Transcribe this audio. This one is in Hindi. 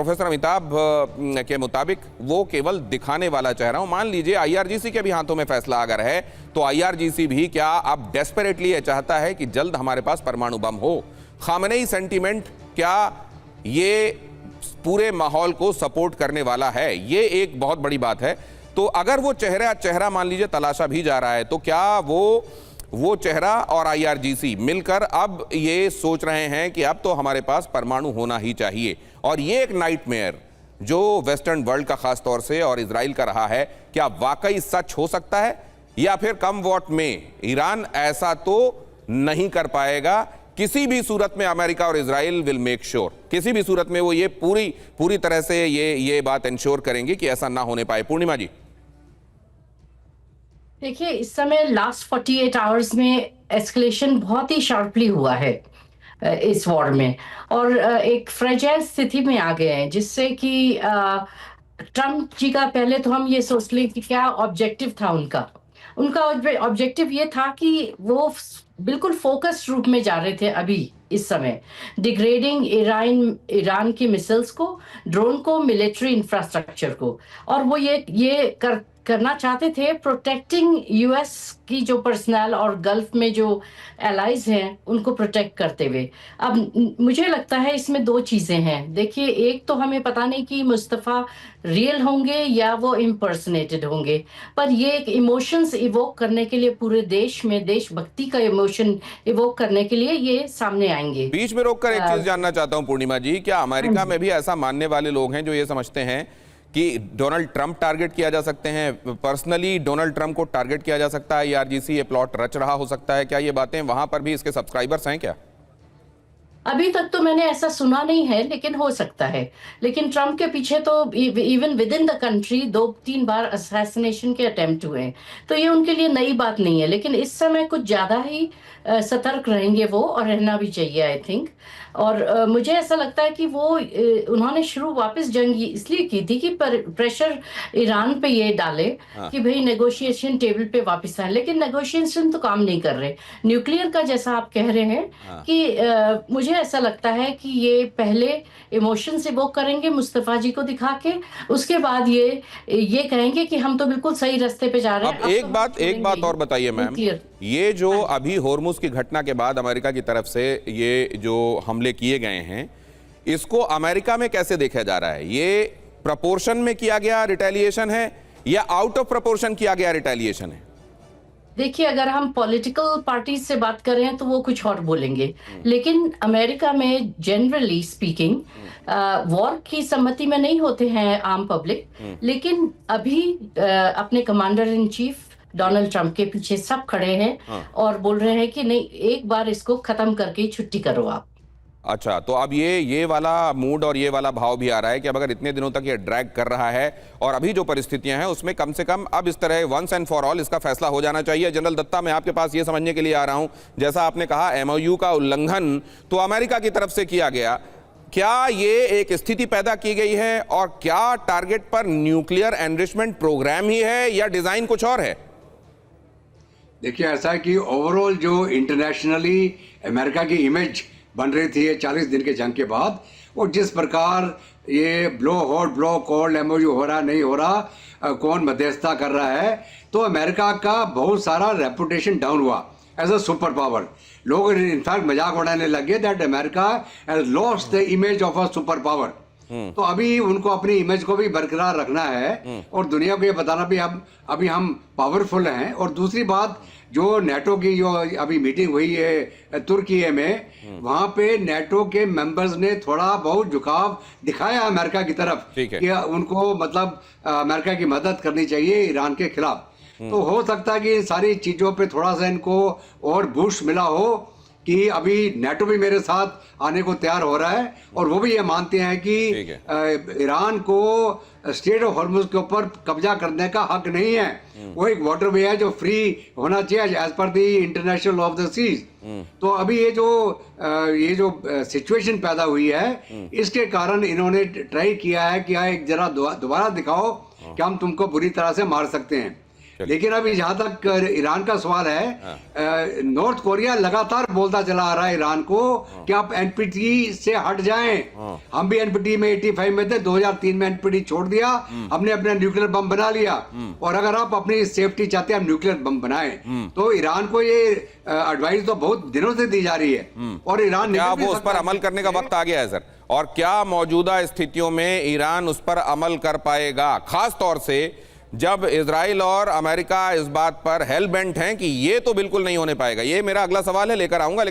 प्रोफेसर अमिताभ के मुताबिक वो केवल दिखाने वाला चेहरा हूं। मान लीजिए आईआरजीसी के भी हाथों में फैसला अगर है तो आईआरजीसी भी क्या अब डेस्परेटली ये चाहता है कि जल्द हमारे पास परमाणु बम हो? खामनेई सेंटीमेंट क्या ये पूरे माहौल को सपोर्ट करने वाला है? ये एक बहुत बड़ी बात है। तो अगर वो चेहरा मान लीजिए तलाशा भी जा रहा है तो क्या वो चेहरा और आईआरजीसी मिलकर अब ये सोच रहे हैं कि अब तो हमारे पास परमाणु होना ही चाहिए? और ये एक नाइटमेयर जो वेस्टर्न वर्ल्ड का खास तौर से और इजराइल का रहा है, क्या वाकई सच हो सकता है? या फिर कम वॉट में ईरान ऐसा तो नहीं कर पाएगा? किसी भी सूरत में अमेरिका और इजराइल विल मेक श्योर, किसी भी सूरत में वो ये पूरी तरह से ये बात इंश्योर करेंगे कि ऐसा ना होने पाए। पूर्णिमा जी, देखिए, इस समय लास्ट 48 आवर्स में एस्केलेशन बहुत ही शार्पली हुआ है इस वॉर में, और एक फ्रेजाइल स्थिति में आ गए हैं, जिससे कि ट्रम्प जी का पहले तो हम ये सोच लें कि क्या ऑब्जेक्टिव था उनका ऑब्जेक्टिव ये था कि वो बिल्कुल फोकस्ड रूप में जा रहे थे अभी इस समय डिग्रेडिंग ईरान की मिसाइल्स को, ड्रोन को, मिलिट्री इंफ्रास्ट्रक्चर को, और वो ये करना चाहते थे प्रोटेक्टिंग यूएस की जो पर्सनल और गल्फ में जो एलाइज हैं उनको प्रोटेक्ट करते हुए। अब मुझे लगता है इसमें दो चीजें हैं। देखिए, एक तो हमें पता नहीं कि मुस्तफा रियल होंगे या वो इम्पर्सनेटेड होंगे, पर ये एक इमोशंस इवोक करने के लिए पूरे देश में देशभक्ति का इमोशन इवोक करने के लिए ये सामने आएंगे। बीच में रोककर एक चीज जानना चाहता हूं पूर्णिमा जी, क्या अमेरिका में भी ऐसा मानने वाले लोग हैं जो ये समझते हैं कि डोनाल्ड ट्रंप टारगेट किया जा सकते हैं, पर्सनली डोनाल्ड ट्रंप को टारगेट किया जा सकता है, आईआरजीसी ये प्लॉट रच रहा हो सकता है? क्या ये बातें वहां पर भी इसके सब्सक्राइबर्स हैं क्या? अभी तक तो मैंने ऐसा सुना नहीं है, लेकिन हो सकता है। लेकिन ट्रम्प के पीछे तो even with in the country 2-3 bar assassination के अटेम्प्ट हुए हैं, तो ये उनके लिए नई बात नहीं है। लेकिन इस समय कुछ ज्यादा ही सतर्क रहेंगे वो, और रहना भी चाहिए आई थिंक। और मुझे ऐसा लगता है कि वो उन्होंने शुरू वापस जंग इसलिए की थी कि प्रेशर ईरान पे ये डाले कि भाई नेगोशिएशन टेबल पे वापस आए, लेकिन नेगोशिएशन तो काम नहीं कर रहे। न्यूक्लियर का जैसा आप कह रहे हैं कि मुझे ऐसा लगता है कि ये पहले इमोशन से वो करेंगे मुस्तफा जी को दिखा के, उसके बाद ये कहेंगे कि हम तो बिल्कुल सही रास्ते पे जा रहे हैं। अब एक बात और बताइए मैम, ये जो अभी होर्मुज की घटना के बाद अमेरिका की तरफ से ये जो हमले किए गए हैं, इसको अमेरिका में कैसे देखा जा रहा है? ये प्रपोर्शन में किया गया रिटेलिएशन है या आउट ऑफ प्रपोर्शन किया गया रिटेलिएशन है? देखिए, अगर हम पॉलिटिकल पार्टीज से बात कर रहे हैं तो वो कुछ और बोलेंगे, लेकिन अमेरिका में जनरली स्पीकिंग वॉर की सम्मति में नहीं होते हैं आम पब्लिक, लेकिन अभी अपने commander in chief Donald Trump के पीछे सब खड़े हैं और बोल रहे हैं कि नहीं, एक बार इसको खत्म करके छुट्टी करो आप। अच्छा, तो अब ये वाला मूड और ये वाला भाव भी आ रहा है कि अब अगर इतने दिनों तक ये ड्रैग कर रहा है और अभी जो परिस्थितियां हैं उसमें कम से कम अब इस तरह वंस एंड फॉर ऑल इसका फैसला हो जाना चाहिए। जनरल दत्ता, मैं आपके पास ये समझने के लिए आ रहा हूं, जैसा आपने कहा एमओयू का उल्लंघन तो अमेरिका की तरफ से किया गया, क्या ये एक स्थिति पैदा की गई है और क्या टारगेट पर न्यूक्लियर एनरिचमेंट प्रोग्राम ही है या डिजाइन कुछ और है? देखिए, ऐसा है कि ओवरऑल जो इंटरनेशनली अमेरिका की इमेज बन रही थी 40 दिन के जंग के बाद, और जिस प्रकार ये blow hot blow cold MOU हो रहा नहीं हो रहा, कौन मध्यस्थता कर रहा है, तो अमेरिका का बहुत सारा रेपुटेशन डाउन हुआ एज अ सुपर पावर। लोग इनफैक्ट मजाक उड़ाने लगे that America has lost the image of a super power. तो अभी उनको अपनी इमेज को भी बरकरार रखना है और दुनिया को ये बताना भी अभी हम पावरफुल हैं। और दूसरी बात, जो नेटो की जो अभी मीटिंग हुई है तुर्की में, वहां पे नेटो के मेंबर्स ने थोड़ा बहुत झुकाव दिखाया अमेरिका की तरफ कि उनको मतलब अमेरिका की मदद करनी चाहिए ईरान के खिलाफ। तो हो सकता है कि इन सारी चीजों पे थोड़ा सा इनको और बूस्ट मिला हो कि अभी नेटो भी मेरे साथ आने को तैयार हो रहा है, और वो भी ये मानते हैं कि ईरान को स्टेट ऑफ हॉर्मुज के ऊपर कब्जा करने का हक नहीं है। वो एक वाटरवे है जो फ्री होना चाहिए as per the international law of the seas. तो अभी ये जो सिचुएशन पैदा हुई है, इसके कारण इन्होंने ट्राई किया है कि एक जरा दोबारा दिखाओ कि हम तुमको बुरी तरह से मार सकते हैं। लेकिन अभी जहां तक ईरान का सवाल है, नॉर्थ कोरिया लगातार बोलता चला आ रहा है ईरान को कि आप एनपीटी से हट जाएं। हम भी एनपीटी में 85 में थे, 2003 में एनपीटी छोड़ दिया, हमने अपना न्यूक्लियर बम बना लिया। और अगर आप अपनी सेफ्टी चाहते हैं, आप न्यूक्लियर बम बनाएं। तो ईरान को ये एडवाइस तो बहुत दिनों से दी जा रही है और ईरान क्या वो उस पर अमल करने का वक्त आ गया है सर? और क्या मौजूदा स्थितियों में ईरान उस पर अमल कर पाएगा, खास तौर से जब इजराइल और अमेरिका इस बात पर हेल बेंट हैं कि ये तो बिल्कुल नहीं होने पाएगा? ये मेरा अगला सवाल है, लेकर आऊंगा।